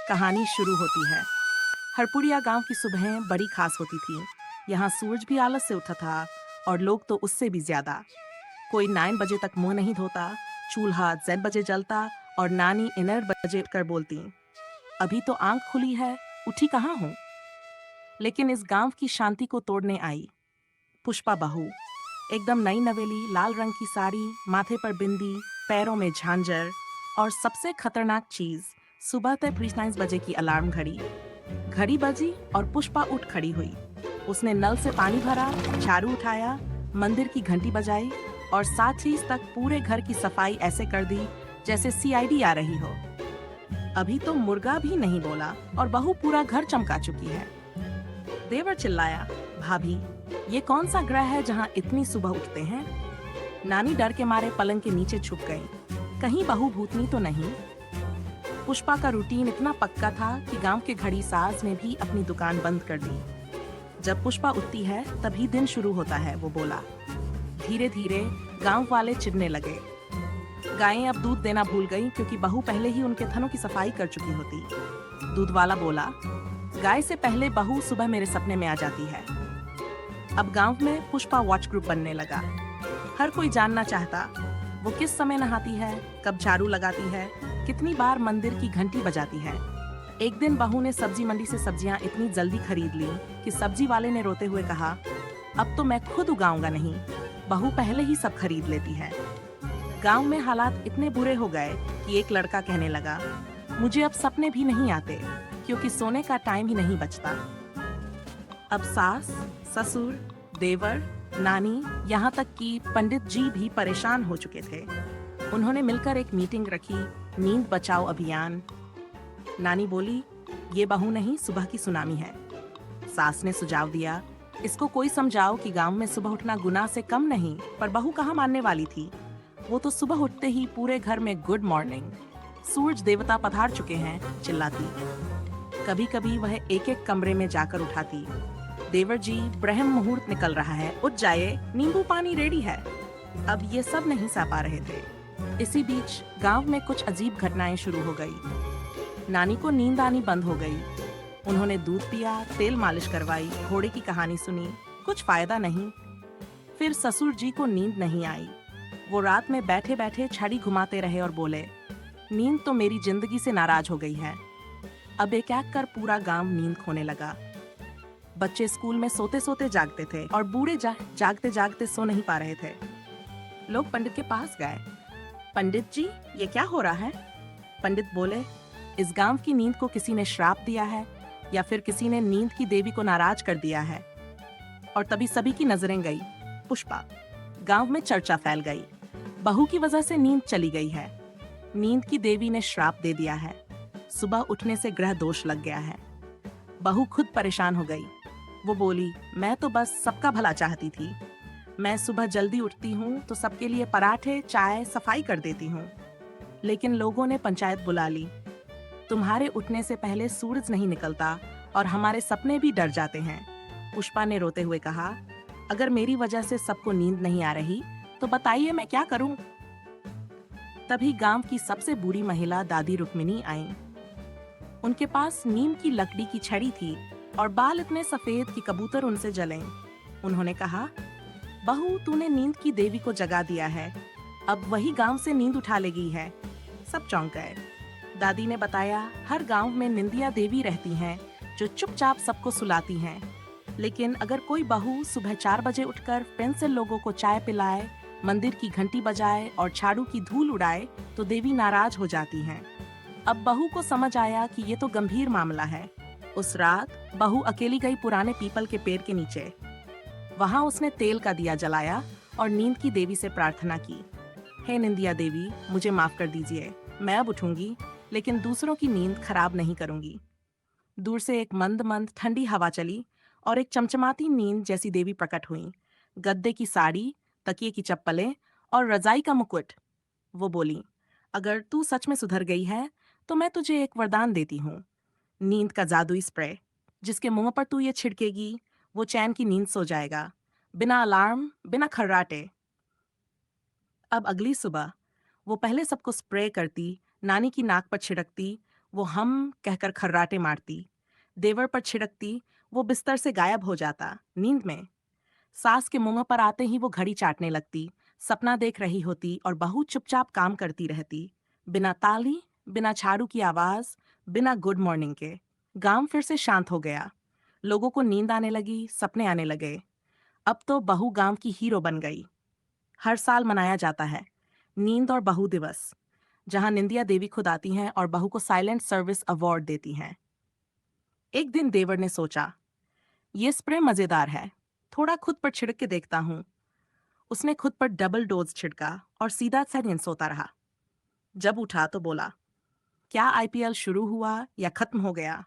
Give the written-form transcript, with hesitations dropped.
कहानी शुरू होती है। हरपुरिया गांव की सुबहें बड़ी खास होती थीं। यहाँ सूरज भी आलस से उठा था और लोग तो उससे भी ज्यादा। कोई 9 बजे तक मुंह नहीं धोता, चूल्हा Z बजे जलता और नानी इनर बजे कर बोलती, अभी तो आंख खुली है, उठी कहाँ हूँ। लेकिन इस गांव की शांति को तोड़ने आई पुष्पा बहू। एकदम नई नवेली, लाल रंग की साड़ी, माथे पर बिंदी, पैरों में झांझर और सबसे खतरनाक चीज, सुबह तय प्री 9 बजे की अलार्म घड़ी। घड़ी बजी और पुष्पा उठ खड़ी हुई। उसने नल से पानी भरा, झाड़ू उठाया, मंदिर की घंटी बजाई और साथ ही तक पूरे घर की सफाई ऐसे कर दी जैसे CID आ रही हो। अभी तो मुर्गा भी नहीं बोला और बहू पूरा घर चमका चुकी है। देवर चिल्लाया, भाभी, ये कौन सा ग्रह है जहाँ इतनी सुबह उठते हैं। नानी डर के मारे पलंग के नीचे छुप गई, कहीं बहू भूतनी तो नहीं। पुष्पा का रूटीन इतना पक्का था कि गांव के घड़ी साज ने भी अपनी दुकान बंद कर दी। जब पुष्पा उठती है तभी दिन शुरू होता है, वो बोला। धीरे धीरे गांव वाले चिढ़ने लगे। गायें अब दूध देना भूल गई क्योंकि बहू पहले ही उनके थनों की सफाई कर चुकी होती। दूध वाला बोला, गाय से पहले बहू सुबह मेरे सपने में आ जाती है। अब गांव में पुष्पा वॉच ग्रुप बनने लगा। हर कोई जानना चाहता वो किस समय नहाती है, कब झाड़ू लगाती है, कितनी बार मंदिर की घंटी बजाती है। एक दिन बहू ने सब्जी मंडी से सब्जियां इतनी जल्दी खरीद ली कि सब्जी वाले ने रोते हुए कहा, अब तो मैं खुद उगाऊंगा नहीं, बहू पहले ही सब खरीद लेती है। गांव में हालात इतने बुरे हो गए कि एक लड़का कहने लगा, मुझे अब सपने भी नहीं आते क्योंकि सोने का टाइम ही नहीं बचता। अब सास, ससुर, देवर, नानी, यहाँ तक कि पंडित जी भी परेशान हो चुके थे। उन्होंने मिलकर एक मीटिंग रखी, नींद बचाओ अभियान। नानी बोली, ये बहू नहीं, सुबह की सुनामी है। सास ने सुझाव दिया, इसको कोई समझाओ कि गांव में सुबह उठना गुनाह से कम नहीं। पर बहू कहाँ मानने वाली थी। वो तो सुबह उठते ही पूरे घर में गुड मॉर्निंग, सूरज देवता पधार चुके हैं चिल्लाती। कभी कभी वह एक एक कमरे में जाकर उठाती, देवर जी, ब्रह्म मुहूर्त निकल रहा है, उठ जाइए, नींबू पानी रेडी है। अब ये सब नहीं सह पा रहे थे। इसी बीच गांव में कुछ अजीब घटनाएं शुरू हो गई। नानी को नींद आनी बंद हो गई। उन्होंने दूध पिया, तेल मालिश करवाई, घोड़े की कहानी सुनी, कुछ फायदा नहीं। फिर ससुर जी को नींद नहीं आई। वो रात में बैठे बैठे छड़ी घुमाते रहे और बोले, नींद तो मेरी जिंदगी से नाराज हो गई है। अब एक एक कर पूरा गांव नींद खोने लगा। बच्चे स्कूल में सोते सोते जागते थे और बूढ़े जागते जागते सो नहीं पा रहे थे। लोग पंडित के पास गए। पंडित जी, ये क्या हो रहा है। पंडित बोले, इस गांव की नींद को किसी ने श्राप दिया है या फिर किसी ने नींद की देवी को नाराज कर दिया है। और तभी सभी की नजरें गई पुष्पा। गांव में चर्चा फैल गई, बहू की वजह से नींद चली गई है। नींद की देवी ने श्राप दे दिया है। सुबह उठने से ग्रह दोष लग गया है। बहू खुद परेशान हो गई। वो बोली, मैं तो बस सबका भला चाहती थी। मैं सुबह जल्दी उठती हूँ तो सबके लिए पराठे, चाय, सफाई कर देती हूँ। लेकिन लोगों ने पंचायत बुला ली। तुम्हारे उठने से पहले सूरज नहीं निकलता और हमारे सपने भी डर जाते हैं। पुष्पा ने रोते हुए कहा, अगर मेरी वजह से सबको नींद नहीं आ रही तो बताइए मैं क्या करूं। तभी गांव की सबसे बूढ़ी महिला दादी रुक्मिणी आई। उनके पास नीम की लकड़ी की छड़ी थी और बाल इतने सफेद कि कबूतर उनसे जले। उन्होंने कहा, बहू, तूने नींद की देवी को जगा दिया है, अब वही गांव से नींद उठा लेगी है। सब चौंक गए। दादी ने बताया, हर गांव में निंदिया देवी रहती हैं जो चुपचाप सबको सुलाती हैं। लेकिन अगर कोई बहू सुबह 4 बजे उठकर पेंसिल लोगों को चाय पिलाए, मंदिर की घंटी बजाए और झाड़ू की धूल उड़ाए तो देवी नाराज हो जाती हैं। अब बहू को समझ आया कि ये तो गंभीर मामला है। उस रात बहू अकेली गई पुराने पीपल के पेड़ के नीचे। वहां उसने तेल का दिया जलाया और नींद की देवी से प्रार्थना की, हे निंदिया देवी, मुझे माफ कर दीजिए। मैं अब उठूंगी लेकिन दूसरों की नींद खराब नहीं करूंगी। दूर से एक मंद मंद ठंडी हवा चली और एक चमचमाती नींद जैसी देवी प्रकट हुई। गद्दे की साड़ी, तकिए की चप्पलें और रजाई का मुकुट। वो बोली, अगर तू सच में सुधर गई है तो मैं तुझे एक वरदान देती हूँ, नींद का जादुई स्प्रे। जिसके मुंह पर तू ये छिड़केगी वो चैन की नींद सो जाएगा, बिना अलार्म, बिना खर्राटे। अब अगली सुबह वो पहले सबको स्प्रे करती, नानी की नाक पर छिड़कती, वो हम कहकर खर्राटे मारती, देवर पर छिड़कती, वो बिस्तर से गायब हो जाता, नींद में। सास के मुंह पर आते ही वो घड़ी चाटने लगती, सपना देख रही होती और बहू चुपचाप काम करती रहती, बिना ताली, बिना झाड़ू की आवाज, बिना गुड मॉर्निंग के। गांव फिर से शांत हो गया। लोगों को नींद आने लगी, सपने आने लगे। अब तो बहू गांव की हीरो बन गई। हर साल मनाया जाता है नींद और बहू दिवस, जहां निंदिया देवी खुद आती हैं और बहू को साइलेंट सर्विस अवार्ड देती हैं। एक दिन देवर ने सोचा, ये स्प्रे मजेदार है, थोड़ा खुद पर छिड़क के देखता हूं। उसने खुद पर डबल डोज छिड़का और सीधा से सोता रहा। जब उठा तो बोला, क्या आईपीएल शुरू हुआ या खत्म हो गया?